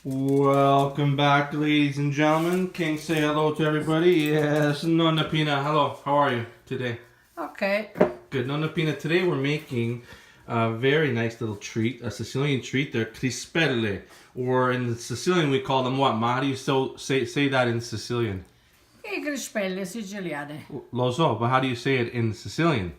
Welcome back, ladies and gentlemen. Can you say hello to everybody? Yes, Nonna Pina. Hello, how are you today? Okay. Good, Nonna Pina. Today we're making a very nice little treat, a Sicilian treat. They're crispelle, or in Sicilian we call them what? Ma, how do you say that in Sicilian? I crispelle siciliane. Lo so, but how do you say it in Sicilian?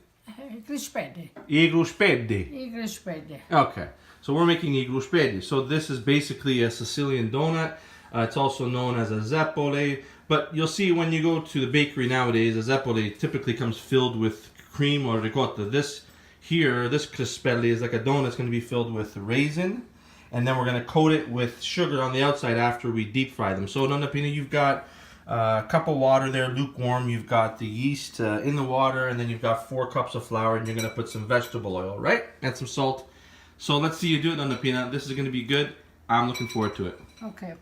Crispelle. I gruspeddi. I crispelle. Okay, so we're making i gruspeddi. So this is basically a Sicilian donut. It's also known as a zeppole. But you'll see when you go to the bakery nowadays, a zeppole typically comes filled with cream or ricotta. This crispelle is like a donut. It's going to be filled with raisin. And then we're going to coat it with sugar on the outside after we deep fry them. So Nonna Pina, you've got a cup of water there, lukewarm. You've got the yeast in the water, and then you've got 4 cups of flour, and you're going to put some vegetable oil, right? And some salt. So let's see you do it, Nonna Pina. This is going to be good. I'm looking forward to it. Okay.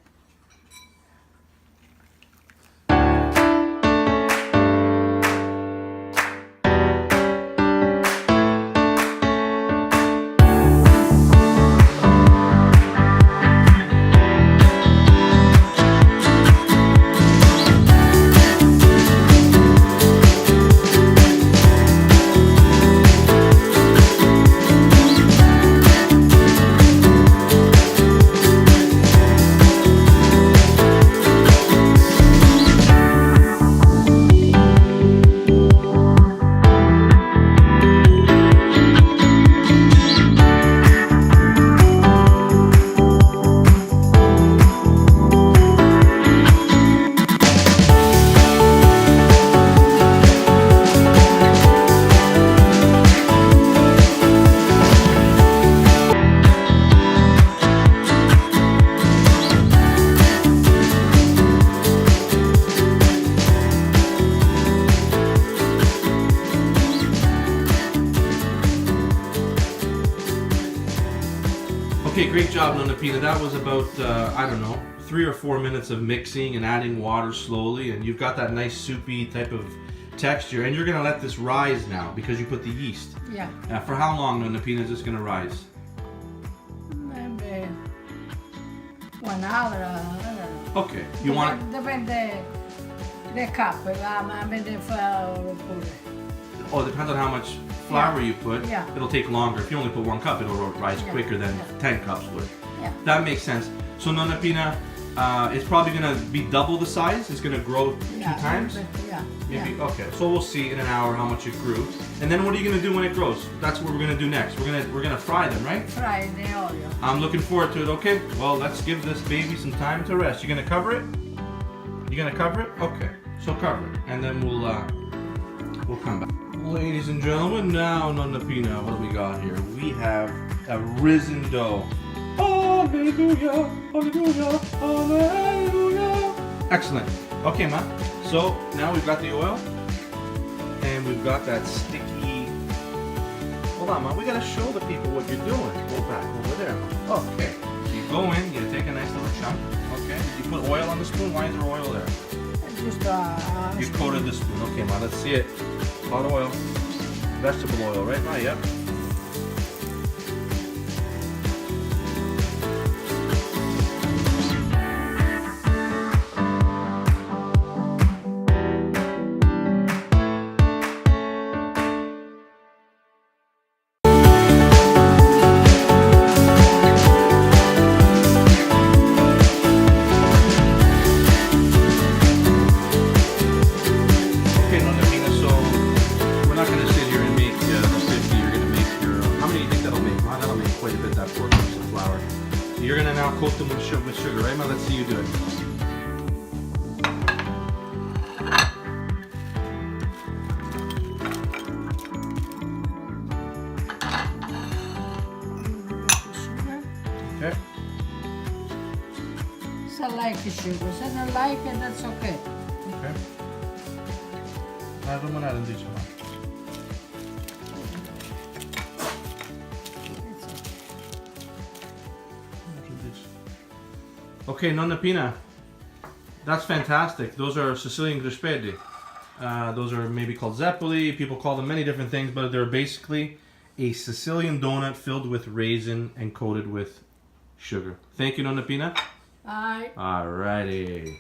Okay, great job, Nonna Pina. That was about, I don't know, 3 or 4 minutes of mixing and adding water slowly, and you've got that nice soupy type of texture, and you're going to let this rise now because you put the yeast. Yeah. For how long, Nonna Pina, is this going to rise? Maybe 1 hour. I don't know. Okay, you want it? Depende the cup, ma vede flour pure. Oh, depends on how much flour you put. Yeah. It'll take longer. If you only put 1 cup, it'll rise quicker than 10 cups would. Yeah. That makes sense. So Nonna Pina, it's probably going to be double the size. It's going to grow 2 times. Yeah. Maybe. Yeah. Okay. So we'll see in an hour how much it grew. And then what are you going to do when it grows? That's what we're going to do next. We're going to fry them, right? Fry the olio. I'm looking forward to it. Okay. Well, let's give this baby some time to rest. You going to cover it? You going to cover it? Okay. So cover it, and then we'll come back. Ladies and gentlemen, now Nonna Pina, what do we got here? We have a risen dough. Hallelujah, hallelujah, hallelujah. Excellent. Okay, ma. So now we've got the oil, and we've got that sticky. Hold on, ma. We gotta show the people what you're doing. Go back over there, ma. Okay. So you go in, you take a nice little chunk. Okay. Did you put oil on the spoon? Why is there oil there? Just You coated the spoon. Okay, ma. Let's see it. Hot oil, vegetable oil, right, ma? Yep. You're gonna now coat them with sugar, right, ma? Let's see you do it. Okay. Se like sugar, se non like it, that's okay. Okay. Natin dito, ma. Okay, Nonna Pina, that's fantastic. Those are Sicilian crispelle. Those are maybe called zeppole. People call them many different things, but they're basically a Sicilian donut filled with raisin and coated with sugar. Thank you, Nonna Pina. Ai. Alrighty.